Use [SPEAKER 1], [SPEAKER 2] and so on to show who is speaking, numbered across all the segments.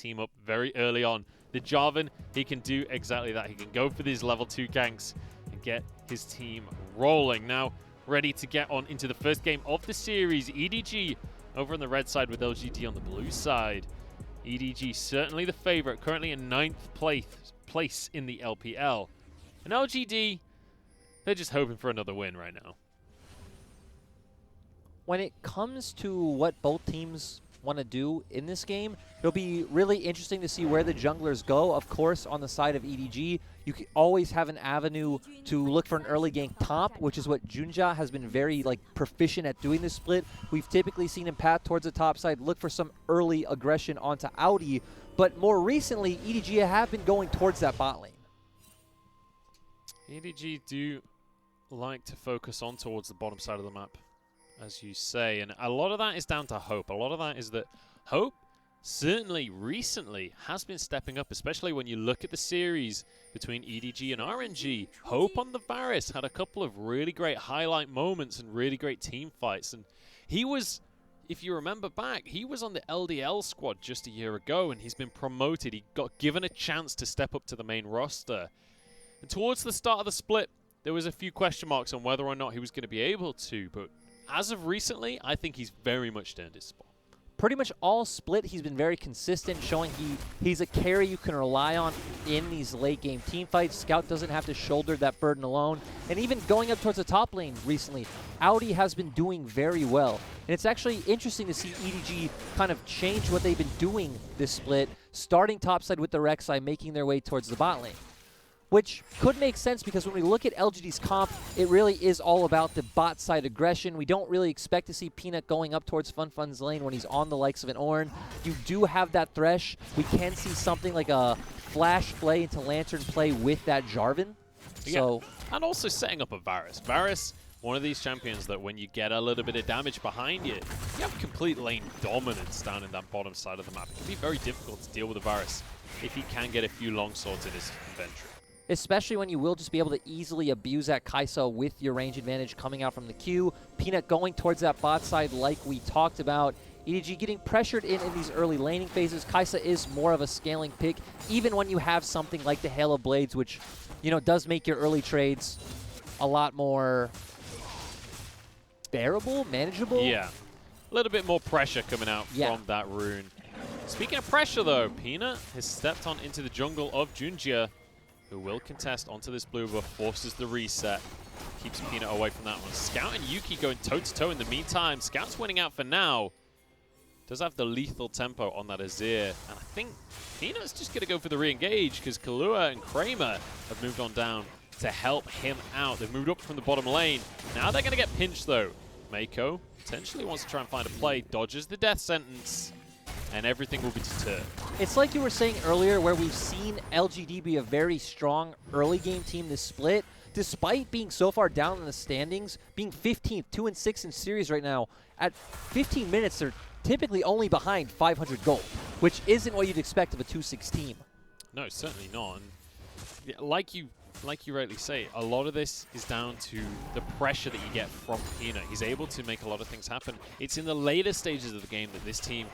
[SPEAKER 1] team up very early on. The Jarvan, he can do exactly that. He can go for these level 2 ganks and get his team rolling. Now, ready to get on into the first game of the series. EDG over on the red side with LGD on the blue side. EDG certainly the favorite, currently in 9th place in the LPL. And LGD, they're just hoping for another win right now.
[SPEAKER 2] When it comes to what both teams want to do in this game, it'll be really interesting to see where the junglers go. Of course, on the side of EDG, you can always have an avenue to look for an early gank top, which is what Junja has been very proficient at doing this split. We've typically seen him path towards the top side, look for some early aggression onto Audi, but more recently, EDG have been going towards that bot lane.
[SPEAKER 1] EDG do like to focus on towards the bottom side of the map, as you say, and a lot of that is down to Hope. A lot of that is that Hope certainly recently has been stepping up, especially when you look at the series between EDG and RNG. Hope on the Varus had a couple of really great highlight moments and really great team fights, and he was, if you remember back, he was on the LDL squad just a year ago, and he's been promoted. He got given a chance to step up to the main roster. And towards the start of the split, there was a few question marks on whether or not he was going to be able to, but as of recently, I think he's very much earned his spot.
[SPEAKER 2] Pretty much all split, he's been very consistent, showing he's a carry you can rely on in these late-game team fights. Scout doesn't have to shoulder that burden alone. And even going up towards the top lane recently, Audi has been doing very well. And it's actually interesting to see EDG kind of change what they've been doing this split, starting topside with the Rek'Sai, making their way towards the bot lane. Which could make sense because when we look at LGD's comp, it really is all about the bot side aggression. We don't really expect to see Peanut going up towards FunFun's lane when he's on the likes of an Ornn. You do have that Thresh. We can see something like a flash play into Lantern play with that Jarvan.
[SPEAKER 1] Yeah. So, and also setting up a Varus. Varus, one of these champions that when you get a little bit of damage behind you, you have complete lane dominance down in that bottom side of the map. It can be very difficult to deal with a Varus if he can get a few long swords in his inventory.
[SPEAKER 2] Especially when you will just be able to easily abuse that Kai'Sa with your range advantage coming out from the queue. Peanut going towards that bot side like we talked about. EDG getting pressured in these early laning phases. Kai'Sa is more of a scaling pick, even when you have something like the Hail of Blades, which, you know, does make your early trades a lot more bearable, manageable.
[SPEAKER 1] Yeah, a little bit more pressure coming out from that rune. Speaking of pressure, though, Peanut has stepped on into the jungle of Junja, who will contest onto this blue buff, forces the reset, keeps Peanut away from that one. Scout and Yuki going toe-to-toe in the meantime. Scout's winning out for now. Does have the lethal tempo on that Azir, and I think Peanut's just going to go for the re-engage because Kahlua and Kramer have moved on down to help him out. They've moved up from the bottom lane. Now they're going to get pinched, though. Mako potentially wants to try and find a play, dodges the death sentence, and everything will be deterred.
[SPEAKER 2] It's like you were saying earlier where we've seen LGD be a very strong early game team this split. Despite being so far down in the standings, being 15th, 2-6 in series right now, at 15 minutes they're typically only behind 500 gold, which isn't what you'd expect of a 2-6 team.
[SPEAKER 1] No, certainly not. And like you rightly say, a lot of this is down to the pressure that you get from Peanut. He's able to make a lot of things happen. It's in the later stages of the game that this team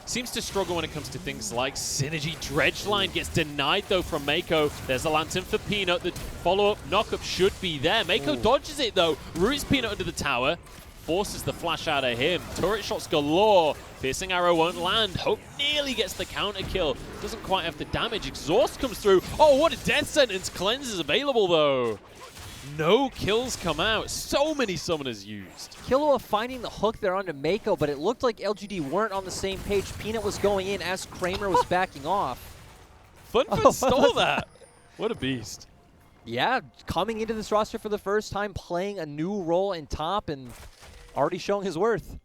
[SPEAKER 1] seems to struggle when it comes to things like synergy. Dredge line gets denied, though, from Mako. There's a Lantern for Peanut. The follow-up knock-up should be there. Mako dodges it, though. Roots Peanut under the tower. Forces the flash out of him. Turret shots galore. Piercing arrow won't land. Hope nearly gets the counter kill. Doesn't quite have the damage. Exhaust comes through. Oh, what a death sentence. Cleanse is available, though. No kills come out. So many summoners used.
[SPEAKER 2] Killua finding the hook there onto Mako, but it looked like LGD weren't on the same page. Peanut was going in as Kramer was backing off.
[SPEAKER 1] FunFun stole that. What a beast.
[SPEAKER 2] Yeah, coming into this roster for the first time, playing a new role in top and already showing his worth.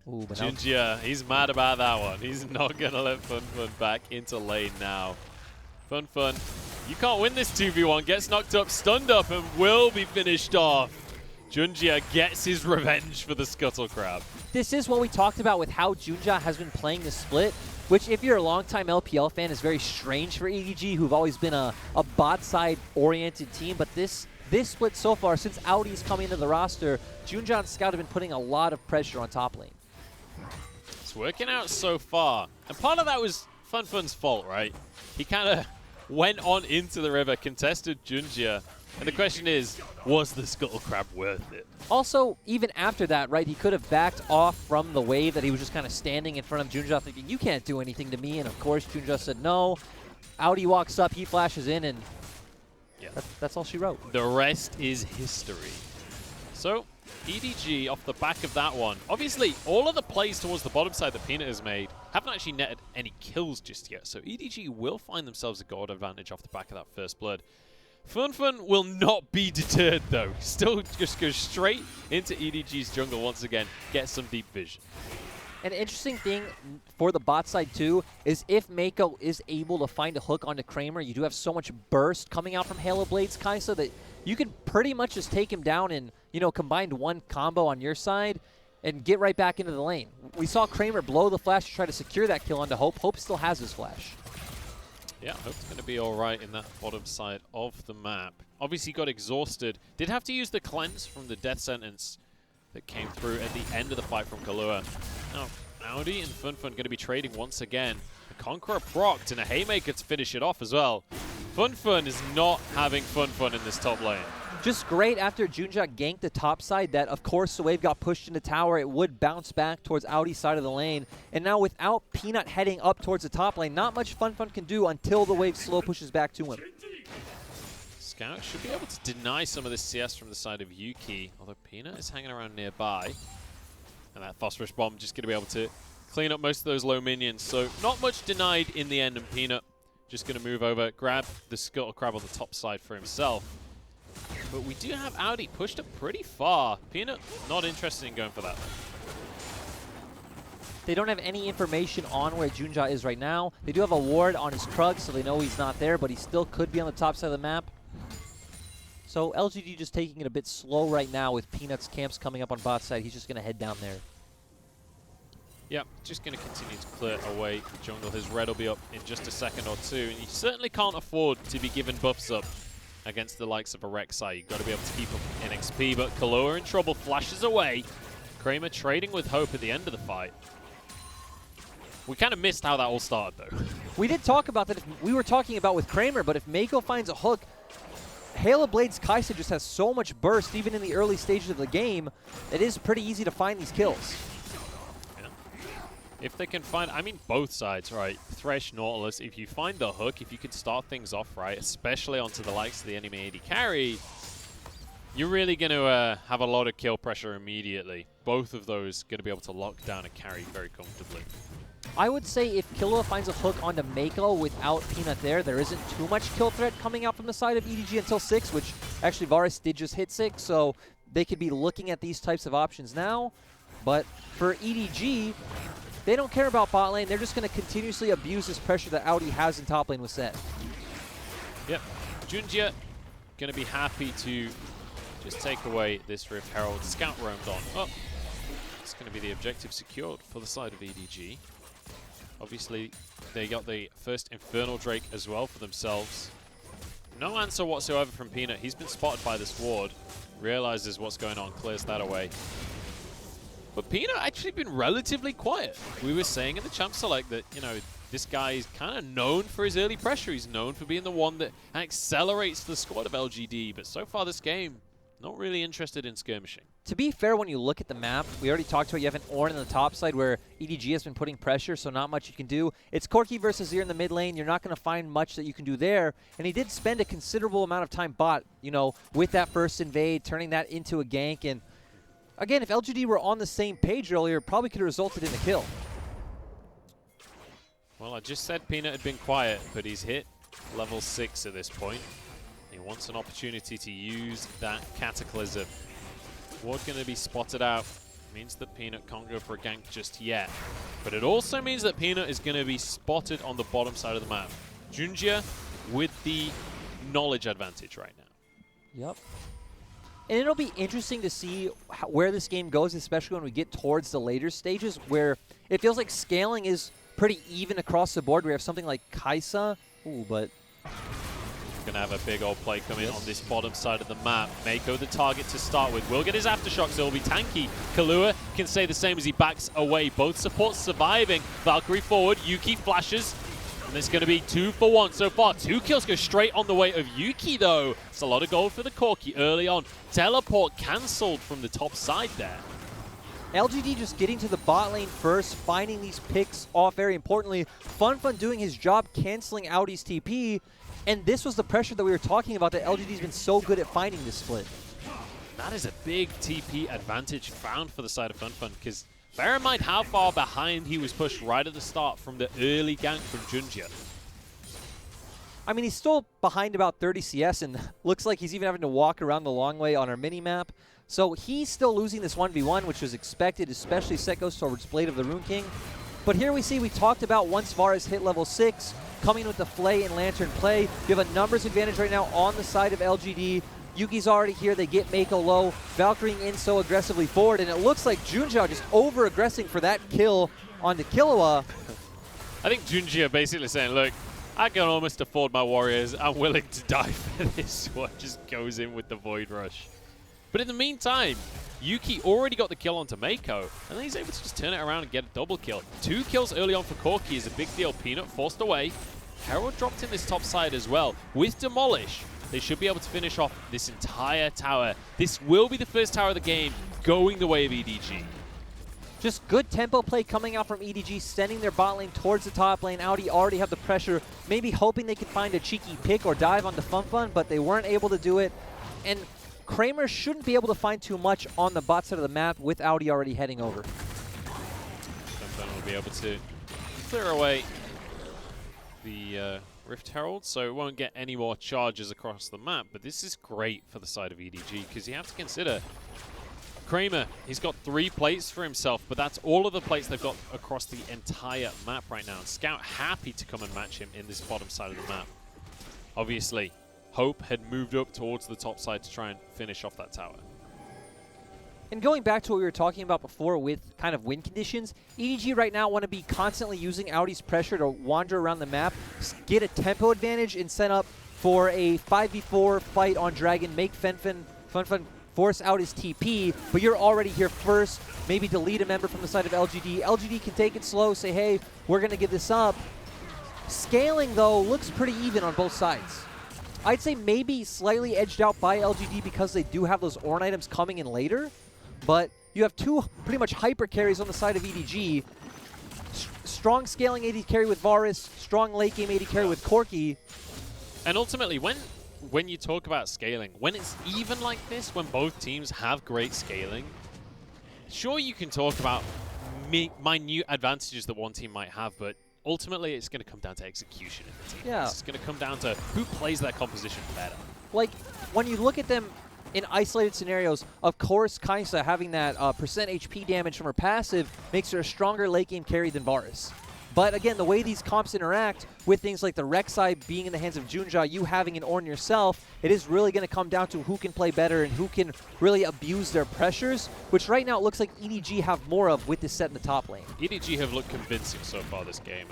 [SPEAKER 2] Ooh, but
[SPEAKER 1] Junja, he's mad about that one. He's not going to let FunFun back into lane now. FunFun, you can't win this 2v1. Gets knocked up, stunned up, and will be finished off. Junja gets his revenge for the Scuttle Crab.
[SPEAKER 2] This is what we talked about with how Junja has been playing the split, which if you're a longtime LPL fan is very strange for EDG, who've always been a bot side oriented team. But this split so far, since Audi's coming into the roster, Junja and Scout have been putting a lot of pressure on top lane.
[SPEAKER 1] It's working out so far. And part of that was FunFun's fault, right? He kind of went on into the river, contested Junjia, and the question is, was the Scuttle Crab worth it?
[SPEAKER 2] Also, even after that, right, he could have backed off from the wave that he was just kind of standing in front of Junjia thinking, you can't do anything to me, and of course Junjia said no. Audi walks up, he flashes in, and yeah, that's all she wrote.
[SPEAKER 1] The rest is history. So, EDG off the back of that one. Obviously, all of the plays towards the bottom side that Peanut has made haven't actually netted any kills just yet. So EDG will find themselves a gold advantage off the back of that first blood. FunFun will not be deterred though. Still just goes straight into EDG's jungle once again. Get some deep vision.
[SPEAKER 2] An interesting thing for the bot side too is if Mako is able to find a hook onto Kramer, you do have so much burst coming out from Halo Blades Kaisa that you can pretty much just take him down and, you know, combined one combo on your side and get right back into the lane. We saw Kramer blow the flash to try to secure that kill onto Hope. Hope still has his flash.
[SPEAKER 1] Yeah, Hope's going to be all right in that bottom side of the map. Obviously got exhausted. Did have to use the cleanse from the death sentence that came through at the end of the fight from Kalua. Now, Audi and FunFun going to be trading once again. The Conqueror procced and a Haymaker to finish it off as well. FunFun is not having FunFun in this top lane.
[SPEAKER 2] Just great after Junjia ganked the top side that, of course, the wave got pushed into tower. It would bounce back towards Audi's side of the lane. And now without Peanut heading up towards the top lane, not much FunFun can do until the wave slow pushes back to him.
[SPEAKER 1] Scout should be able to deny some of this CS from the side of Yuki, although Peanut is hanging around nearby. And that Phosphorus Bomb just going to be able to clean up most of those low minions. So not much denied in the end, and Peanut just going to move over, grab the Scuttle Crab on the top side for himself. But we do have Audi pushed up pretty far. Peanut not interested in going for that.
[SPEAKER 2] They don't have any information on where Junjia is right now. They do have a ward on his Krug, so they know he's not there, but he still could be on the top side of the map. So LGD just taking it a bit slow right now with Peanut's camps coming up on bot side. He's just going to head down there.
[SPEAKER 1] Yep, just going to continue to clear away the jungle. His red will be up in just a second or two, and you certainly can't afford to be giving buffs up against the likes of a Rek'Sai. You've got to be able to keep up in XP, but Kalua in trouble, flashes away. Kramer trading with Hope at the end of the fight. We kind of missed how that all started, though.
[SPEAKER 2] We did talk about that. We were talking about with Kramer, but if Mako finds a hook, Halo Blades Kaisa just has so much burst, even in the early stages of the game, it is pretty easy to find these kills.
[SPEAKER 1] Yeah. If they can find, I mean, both sides, right? Thresh, Nautilus, if you find the hook, if you can start things off right, especially onto the likes of the enemy AD carry, you're really going to have a lot of kill pressure immediately. Both of those going to be able to lock down a carry very comfortably.
[SPEAKER 2] I would say if Killua finds a hook onto Mako without Peanut there isn't too much kill threat coming out from the side of EDG until 6, which actually Varus did just hit 6, so they could be looking at these types of options now. But for EDG, they don't care about bot lane. They're just going to continuously abuse this pressure that Audi has in top lane with Set.
[SPEAKER 1] Yep. Junjia going to be happy to just take away this Rift Herald. Scout roamed on. Oh, it's going to be the objective secured for the side of EDG. Obviously, they got the first Infernal Drake as well for themselves. No answer whatsoever from Peanut. He's been spotted by this ward. Realizes what's going on, clears that away. But Peanut actually been relatively quiet. We were saying in the Champ Select that, you know, this guy is kind of known for his early pressure. He's known for being the one that accelerates the squad of LGD. But so far this game, not really interested in skirmishing.
[SPEAKER 2] To be fair, when you look at the map, we already talked about you have an Ornn in the top side where EDG has been putting pressure, so not much you can do. It's Corki versus Zir in the mid lane. You're not going to find much that you can do there. And he did spend a considerable amount of time bot, you know, with that first invade, turning that into a gank. And again, if LGD were on the same page earlier, it probably could have resulted in a kill.
[SPEAKER 1] Well, I just said Peanut had been quiet, but he's hit level 6 at this point. He wants an opportunity to use that Cataclysm. Ward going to be spotted out. Means that Peanut can't go for a gank just yet. But it also means that Peanut is going to be spotted on the bottom side of the map. Junjia with the knowledge advantage right now.
[SPEAKER 2] Yep. And it'll be interesting to see where this game goes, especially when we get towards the later stages, where it feels like scaling is pretty even across the board. We have something like Kaisa. Ooh, but
[SPEAKER 1] We're going to have a big old play come in on this bottom side of the map. Mako the target to start with. Will get his aftershock, so it'll be tanky. Kalua can say the same as he backs away. Both supports surviving. Valkyrie forward, Yuki flashes. And there's going to be 2 for 1 so far. 2 kills go straight on the way of Yuki, though. It's a lot of gold for the Corki early on. Teleport cancelled from the top side there.
[SPEAKER 2] LGD just getting to the bot lane first, finding these picks off very importantly. FunFun doing his job, canceling Audi's TP. And this was the pressure that we were talking about, that LGD's been so good at finding this split.
[SPEAKER 1] That is a big TP advantage found for the side of FunFun, because bear in mind how far behind he was pushed right at the start from the early gank from Junjia.
[SPEAKER 2] I mean, he's still behind about 30 CS, and looks like he's even having to walk around the long way on our mini-map. So he's still losing this 1v1, which was expected, especially set goes towards Blade of the Rune King. But here we see, we talked about once Varus hit level 6, coming with the Flay and Lantern play. You have a numbers advantage right now on the side of LGD. Yuki's already here, they get Mako low, Valkyrieing in so aggressively forward, and it looks like Junjia just over-aggressing for that kill onto Killua.
[SPEAKER 1] I think Junjia basically saying, look, I can almost afford my warriors, I'm willing to die for this one. Just goes in with the Void Rush. But in the meantime, Yuki already got the kill onto Mako, and then he's able to just turn it around and get a double kill. 2 kills early on for Corki is a big deal. Peanut forced away. Herald dropped in this top side as well. With Demolish, they should be able to finish off this entire tower. This will be the first tower of the game going the way of EDG.
[SPEAKER 2] Just good tempo play coming out from EDG, sending their bot lane towards the top lane. Audi already have the pressure, maybe hoping they could find a cheeky pick or dive onto FunFun, but they weren't able to do it. And Kramer shouldn't be able to find too much on the bot side of the map with Audi already heading over.
[SPEAKER 1] FunFun will be able to clear away the Rift Herald, so it won't get any more charges across the map. But this is great for the side of EDG, because you have to consider Kramer, he's got 3 plates for himself, but that's all of the plates they've got across the entire map right now. And Scout happy to come and match him in this bottom side of the map. Obviously, Hope had moved up towards the top side to try and finish off that tower.
[SPEAKER 2] And going back to what we were talking about before with kind of win conditions, EDG right now want to be constantly using Audi's pressure to wander around the map, get a tempo advantage, and set up for a 5v4 fight on Dragon, make FunFun force out his TP, but you're already here first, maybe delete a member from the side of LGD. LGD can take it slow, say, hey, we're going to give this up. Scaling, though, looks pretty even on both sides. I'd say maybe slightly edged out by LGD because they do have those Ornn items coming in later, but you have 2 pretty much hyper carries on the side of EDG. Strong scaling AD carry with Varus, strong late game AD carry with Corki.
[SPEAKER 1] And ultimately, when you talk about scaling, when it's even like this, when both teams have great scaling, sure, you can talk about minute advantages that one team might have, but ultimately it's going to come down to execution in the team.
[SPEAKER 2] Yeah.
[SPEAKER 1] It's going to come down to who plays their composition better.
[SPEAKER 2] Like, when you look at them in isolated scenarios, of course Kaisa having that percent HP damage from her passive makes her a stronger late game carry than Varus. But again, the way these comps interact with things like the Rek'Sai being in the hands of Junjia, you having an Ornn yourself, it is really going to come down to who can play better and who can really abuse their pressures, which right now it looks like EDG have more of with this set in the top lane.
[SPEAKER 1] EDG have looked convincing so far this game.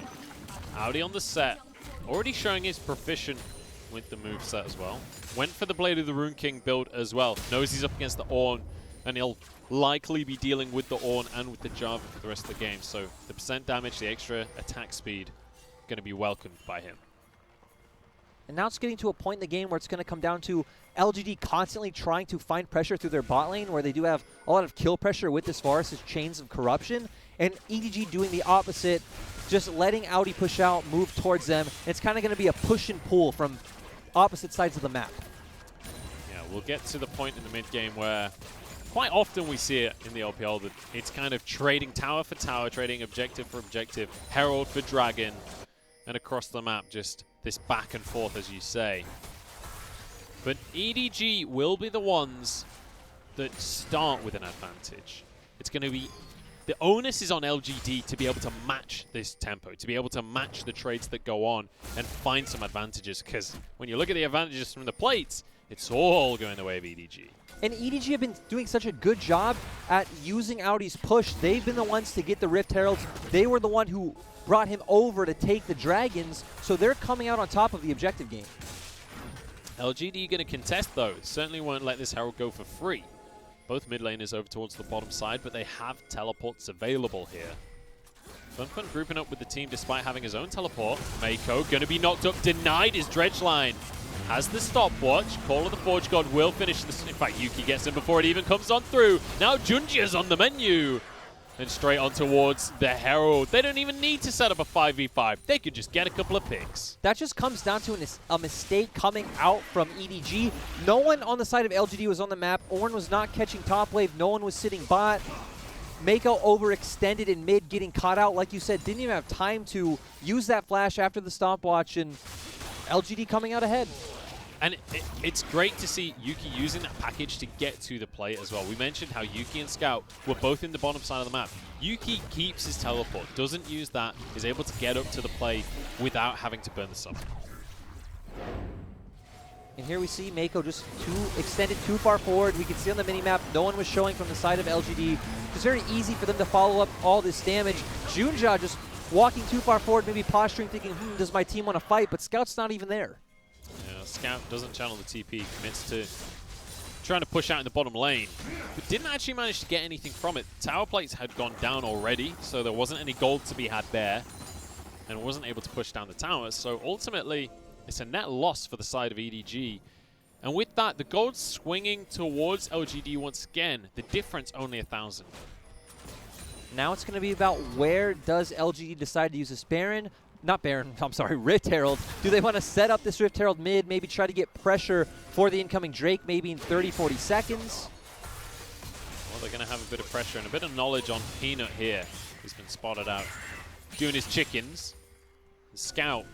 [SPEAKER 1] Audi on the set, already showing his proficient with the moveset as well. Went for the Blade of the Rune King build as well. Knows he's up against the Ornn, and he'll likely be dealing with the Ornn and with the Java for the rest of the game. So the percent damage, the extra attack speed, going to be welcomed by him.
[SPEAKER 2] And now it's getting to a point in the game where it's going to come down to LGD constantly trying to find pressure through their bot lane, where they do have a lot of kill pressure with this Varus' Chains of Corruption, and EDG doing the opposite, just letting Audi push out, move towards them. It's kind of going to be a push and pull from opposite sides of the map.
[SPEAKER 1] Yeah, we'll get to the point in the mid-game where quite often we see it in the LPL that it's kind of trading tower for tower, trading objective for objective, Herald for Dragon, and across the map just this back and forth, as you say. But EDG will be the ones that start with an advantage. It's going to be, the onus is on LGD to be able to match this tempo, to be able to match the trades that go on and find some advantages, because when you look at the advantages from the plates, it's all going the way of EDG.
[SPEAKER 2] And EDG have been doing such a good job at using Audi's push. They've been the ones to get the Rift Heralds. They were the one who brought him over to take the Dragons, so they're coming out on top of the objective game.
[SPEAKER 1] LGD going to contest, though. Certainly won't let this Herald go for free. Both mid laners over towards the bottom side, but they have teleports available here. Fun grouping up with the team despite having his own teleport. Mako going to be knocked up, denied his dredge line. Has the stopwatch. Call of the Forge God will finish this. In fact, Yuki gets him before it even comes on through. Now Junjia's on the menu. And straight on towards the Herald. They don't even need to set up a 5v5. They could just get a couple of picks.
[SPEAKER 2] That just comes down to a mistake coming out from EDG. No one on the side of LGD was on the map. Ornn was not catching top wave. No one was sitting bot. Mako overextended in mid, getting caught out. Like you said, didn't even have time to use that flash after the stopwatch, and LGD coming out ahead.
[SPEAKER 1] And it's great to see Yuki using that package to get to the plate as well. We mentioned how Yuki and Scout were both in the bottom side of the map. Yuki keeps his teleport, doesn't use that, is able to get up to the plate without having to burn the sub.
[SPEAKER 2] And here we see Mako just extended too far forward. We can see on the minimap, no one was showing from the side of LGD. It's very easy for them to follow up all this damage. Junjia just walking too far forward, maybe posturing, thinking, does my team want to fight? But Scout's not even there.
[SPEAKER 1] Yeah, Scout doesn't channel the TP, commits to trying to push out in the bottom lane, but didn't actually manage to get anything from it. Tower plates had gone down already, so there wasn't any gold to be had there, and wasn't able to push down the tower. So ultimately, it's a net loss for the side of EDG. And with that, the gold's swinging towards LGD once again. The difference only 1,000.
[SPEAKER 2] Now it's going to be about where does LGD decide to use this Baron? Not Baron, I'm sorry, Rift Herald. Do they want to set up this Rift Herald mid, maybe try to get pressure for the incoming Drake maybe in 30, 40 seconds?
[SPEAKER 1] Well, they're going to have a bit of pressure and a bit of knowledge on Peanut here. He's been spotted out doing his chickens. The Scout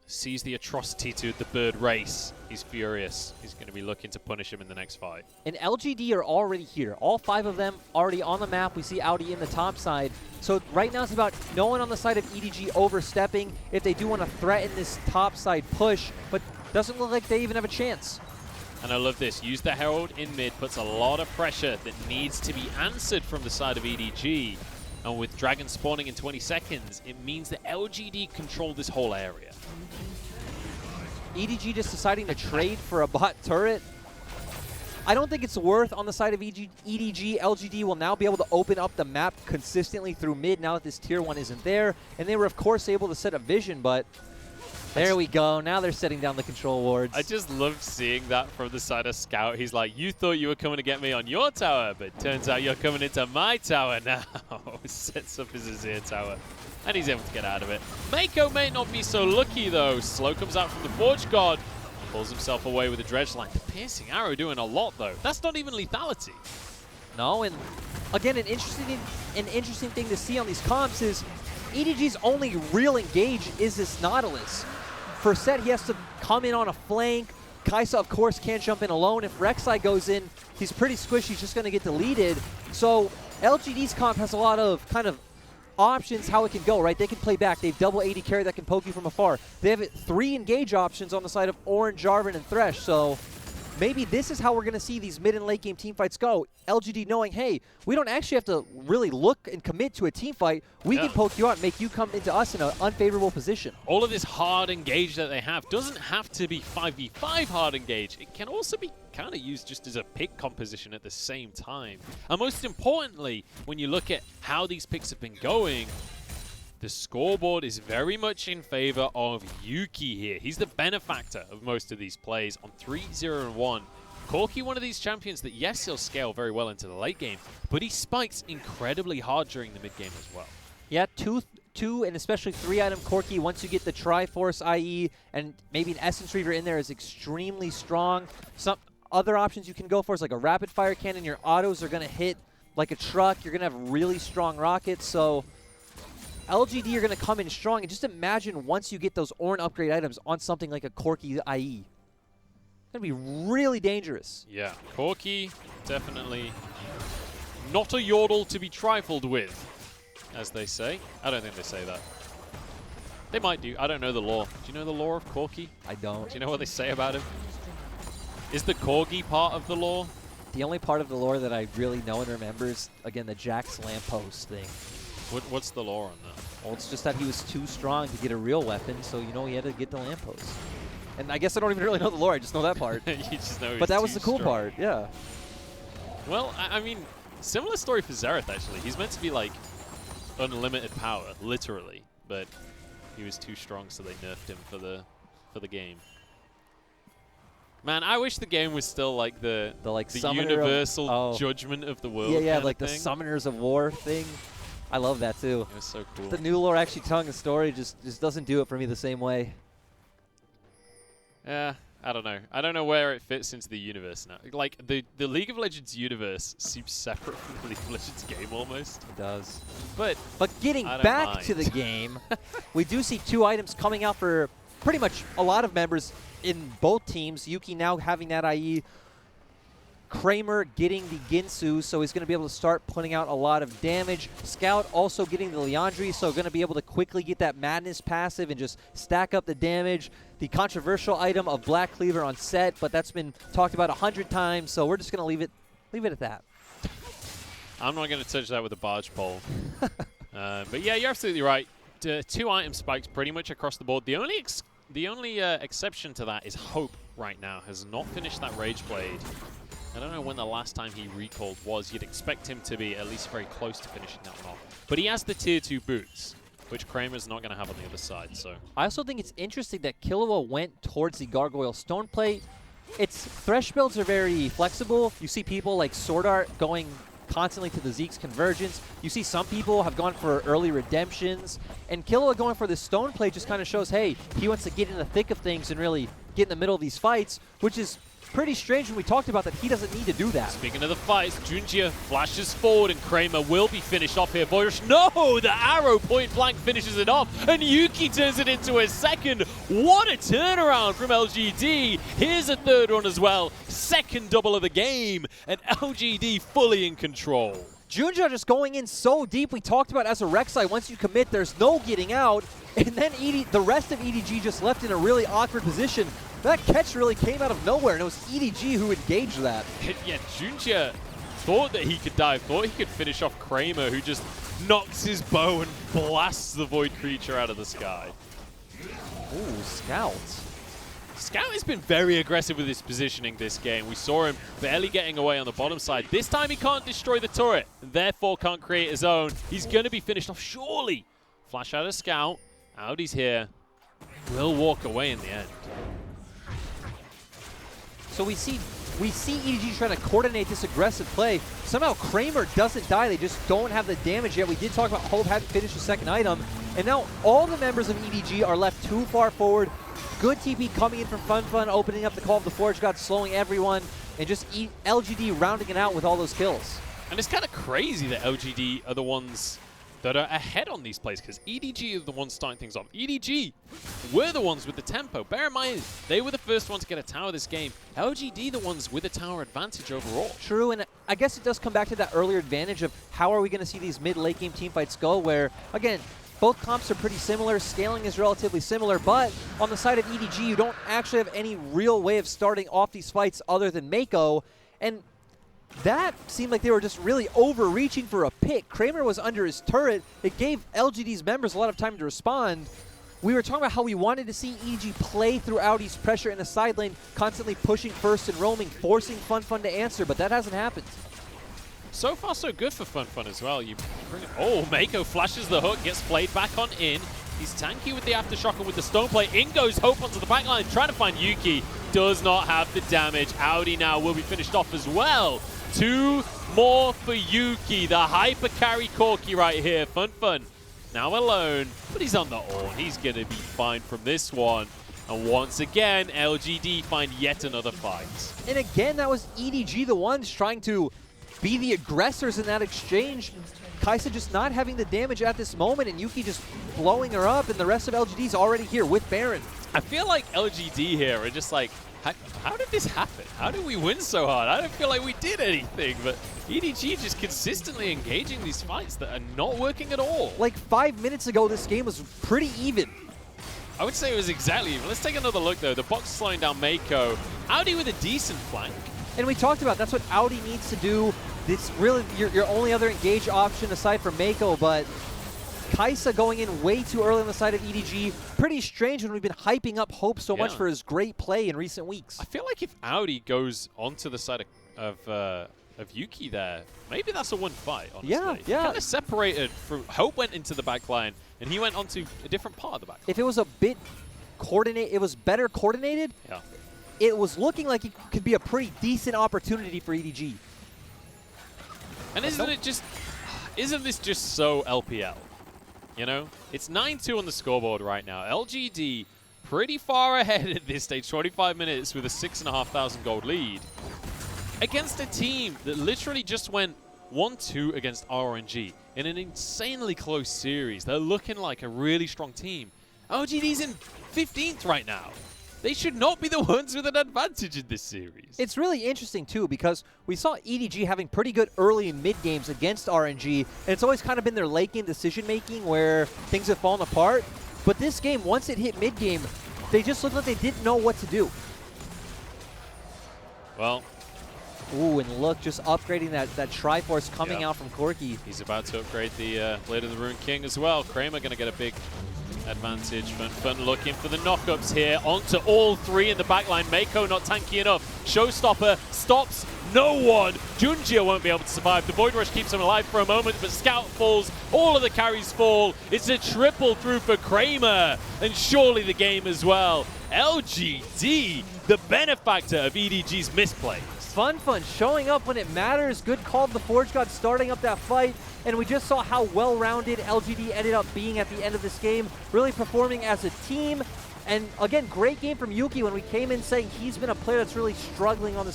[SPEAKER 1] sees the atrocity to the bird race. He's furious. He's going to be looking to punish him in the next fight.
[SPEAKER 2] And LGD are already here. All 5 of them already on the map. We see Audi in the top side. So right now it's about no one on the side of EDG overstepping if they do want to threaten this top side push, but doesn't look like they even have a chance.
[SPEAKER 1] And I love this. Use the Herald in mid, puts a lot of pressure that needs to be answered from the side of EDG. And with Dragon spawning in 20 seconds, it means that LGD control this whole area.
[SPEAKER 2] EDG just deciding to trade for a bot turret. I don't think it's worth on the side of EDG. LGD will now be able to open up the map consistently through mid now that this tier 1 isn't there. And they were, of course, able to set up vision, but there we go. Now they're setting down the control wards.
[SPEAKER 1] I just love seeing that from the side of Scout. He's like, you thought you were coming to get me on your tower, but turns out you're coming into my tower now. Sets up his Azir tower. And he's able to get out of it. Mako may not be so lucky, though. Slow comes out from the Forge God. Pulls himself away with a dredge line. The piercing arrow doing a lot, though. That's not even lethality.
[SPEAKER 2] No, and again, an interesting thing to see on these comps is EDG's only real engage is this Nautilus. For Set, he has to come in on a flank. Kai'Sa, of course, can't jump in alone. If Rek'Sai goes in, he's pretty squishy. He's just going to get deleted. So LGD's comp has a lot of kind of options how it can go, right? They can play back. They have double AD carry that can poke you from afar. They have 3 engage options on the side of Ornn, Jarvan, and Thresh. So maybe this is how we're going to see these mid and late game team fights go. LGD knowing, hey, we don't actually have to really look and commit to a team fight. We can poke you out and make you come into us in an unfavorable position.
[SPEAKER 1] All of this hard engage that they have doesn't have to be 5v5 hard engage. It can also be kind of used just as a pick composition at the same time. And most importantly, when you look at how these picks have been going, the scoreboard is very much in favor of Yuki here. He's the benefactor of most of these plays on 3-0-1. Corki, one of these champions that, yes, he'll scale very well into the late game, but he spikes incredibly hard during the mid game as well.
[SPEAKER 2] Yeah, two and especially 3-item Corki, once you get the Triforce IE and maybe an Essence Reaver in there, is extremely strong. Some other options you can go for is like a rapid fire cannon. Your autos are going to hit like a truck. You're going to have really strong rockets. So LGD are going to come in strong. And just imagine once you get those Ornn upgrade items on something like a Corki IE. It's going to be really dangerous.
[SPEAKER 1] Yeah, Corki, definitely not a yordle to be trifled with, as they say. I don't think they say that. They might do. I don't know the lore. Do you know the lore of Corki?
[SPEAKER 2] I don't.
[SPEAKER 1] Do you know what they say about him? Is the Corgi part of the lore?
[SPEAKER 2] The only part of the lore that I really know and remember is, again, the Jax lamppost thing.
[SPEAKER 1] What's the lore on that?
[SPEAKER 2] Well, it's just that he was too strong to get a real weapon, so, you know, he had to get the lamppost. And I guess I don't even really know the lore. I just know that part.
[SPEAKER 1] You just know
[SPEAKER 2] But
[SPEAKER 1] he's
[SPEAKER 2] that was
[SPEAKER 1] too
[SPEAKER 2] the cool
[SPEAKER 1] strong.
[SPEAKER 2] part, yeah.
[SPEAKER 1] Well, I mean, similar story for Xerath, actually. He's meant to be, like, unlimited power, literally. But he was too strong, so they nerfed him for the game. Man, I wish the game was still like the universal judgment of the world.
[SPEAKER 2] Yeah, like the
[SPEAKER 1] thing.
[SPEAKER 2] Summoners of War thing. I love that too.
[SPEAKER 1] It was so cool.
[SPEAKER 2] The new lore actually telling the story just doesn't do it for me the same way.
[SPEAKER 1] Yeah, I don't know. I don't know where it fits into the universe now. Like, the League of Legends universe seems separate from the League of Legends game almost.
[SPEAKER 2] It does.
[SPEAKER 1] But
[SPEAKER 2] getting back to the game, we do see 2 items coming out for pretty much a lot of members in both teams. Yuki now having that IE. Kramer getting the Ginsu, so he's going to be able to start putting out a lot of damage. Scout also getting the Liandry, so going to be able to quickly get that Madness passive and just stack up the damage. The controversial item of Black Cleaver on set, but that's been talked about 100 times, so we're just going to leave it at that.
[SPEAKER 1] I'm not going to touch that with a barge pole. But yeah, you're absolutely right. 2 item spikes pretty much across the board. The only exception to that is Hope right now. Has not finished that Rage Blade. I don't know when the last time he recalled was. You'd expect him to be at least very close to finishing that one off. But he has the tier 2 boots, which Kramer's not going to have on the other side. So
[SPEAKER 2] I also think it's interesting that Killua went towards the Gargoyle Stone Plate. Its thresh builds are very flexible. You see people like Sword Art going constantly to the Zeke's Convergence. You see some people have gone for early redemptions. And Killua going for this Stone Plate just kind of shows, hey, he wants to get in the thick of things and really get in the middle of these fights, which is pretty strange when we talked about that he doesn't need to do that.
[SPEAKER 1] Speaking of the fights, Junjia flashes forward and Kramer will be finished off here. Boyrush, no! The arrow point blank finishes it off and Yuki turns it into a second. What a turnaround from LGD. Here's a third one as well. Second double of the game and LGD fully in control.
[SPEAKER 2] Junjia just going in so deep. We talked about as a Rek'Sai, once you commit, there's no getting out. And then the rest of EDG just left in a really awkward position. That catch really came out of nowhere, and it was EDG who engaged that.
[SPEAKER 1] Yeah, Junjia thought that he could dive, thought he could finish off Kramer, who just knocks his bow and blasts the Void creature out of the sky.
[SPEAKER 2] Ooh, Scout.
[SPEAKER 1] Scout has been very aggressive with his positioning this game. We saw him barely getting away on the bottom side. This time he can't destroy the turret, therefore can't create his own. He's going to be finished off, surely. Flash out of Scout. Audi's here. Will walk away in the end.
[SPEAKER 2] So we see EDG trying to coordinate this aggressive play. Somehow Kramer doesn't die. They just don't have the damage yet. We did talk about Hope having finished the second item. And now all the members of EDG are left too far forward. Good TP coming in from FunFun, opening up the Call of the Forge God, slowing everyone, and just LGD rounding it out with all those kills.
[SPEAKER 1] And it's kind of crazy that LGD are the ones that are ahead on these plays, because EDG are the ones starting things off. EDG were the ones with the tempo. Bear in mind, they were the first one to get a tower this game. LGD the ones with a tower advantage overall.
[SPEAKER 2] True, and I guess it does come back to that earlier advantage of how are we going to see these mid-late game team fights go, where, again, both comps are pretty similar, scaling is relatively similar, but on the side of EDG, you don't actually have any real way of starting off these fights other than Mako, and that seemed like they were just really overreaching for a pick. Kramer was under his turret. It gave LGD's members a lot of time to respond. We were talking about how we wanted to see EDG play through Audi's pressure in the side lane, constantly pushing first and roaming, forcing FunFun to answer, but that hasn't happened.
[SPEAKER 1] So far, so good for FunFun as well. You bring it. Oh, Mako flashes the hook, gets played back on in. He's tanky with the Aftershock and with the Stone Play. In goes Hope onto the backline, trying to find Yuki. Does not have the damage. Audi now will be finished off as well. 2 more for Yuki, the hyper carry Corki right here. FunFun now alone, but he's on the horn. He's going to be fine from this one. And once again, LGD find yet another fight.
[SPEAKER 2] And again, that was EDG the ones trying to be the aggressors in that exchange. Kaisa just not having the damage at this moment, and Yuki just blowing her up, and the rest of LGD's already here with Baron.
[SPEAKER 1] I feel like LGD here are just like, how did this happen? How did we win so hard? I don't feel like we did anything, but EDG just consistently engaging these fights that are not working at all.
[SPEAKER 2] Like 5 minutes ago, this game was pretty even.
[SPEAKER 1] I would say it was exactly even. Let's take another look, though. The box slowing down Mako. Audi with a decent flank.
[SPEAKER 2] And we talked about that's what Audi needs to do. It's really your only other engage option aside from Mako, but Kaisa going in way too early on the side of EDG. Pretty strange when we've been hyping up Hope so much for his great play in recent weeks.
[SPEAKER 1] I feel like if Audi goes onto the side of Yuki there, maybe that's a one fight, honestly.
[SPEAKER 2] Yeah.
[SPEAKER 1] Kind of separated from Hope went into the back line, and he went onto a different part of the back line.
[SPEAKER 2] If it was a bit coordinated, it was better coordinated.
[SPEAKER 1] Yeah.
[SPEAKER 2] It was looking like it could be a pretty decent opportunity for EDG.
[SPEAKER 1] And isn't this just so LPL? You know? It's 9-2 on the scoreboard right now. LGD pretty far ahead at this stage, 25 minutes with a 6,500 gold lead. Against a team that literally just went 1-2 against RNG in an insanely close series. They're looking like a really strong team. LGD's in 15th right now. They should not be the ones with an advantage in this series.
[SPEAKER 2] It's really interesting, too, because we saw EDG having pretty good early and mid games against RNG, and it's always kind of been their late game decision-making where things have fallen apart. But this game, once it hit mid-game, they just looked like they didn't know what to do.
[SPEAKER 1] Well.
[SPEAKER 2] Ooh, and look, just upgrading that Triforce coming out from Corki.
[SPEAKER 1] He's about to upgrade the Blade of the Rune King as well. Kramer going to get a big advantage. Fun looking for the knockups here. Onto all three in the backline. Mako not tanky enough. Showstopper stops no one. Junjia won't be able to survive. The Void Rush keeps him alive for a moment, but Scout falls. All of the carries fall. It's a triple through for Kramer, and surely the game as well. LGD, the benefactor of EDG's misplay.
[SPEAKER 2] Fun showing up when it matters. Good call of the Forge God starting up that fight. And we just saw how well-rounded LGD ended up being at the end of this game, really performing as a team. And again, great game from Yuki when we came in saying he's been a player that's really struggling on the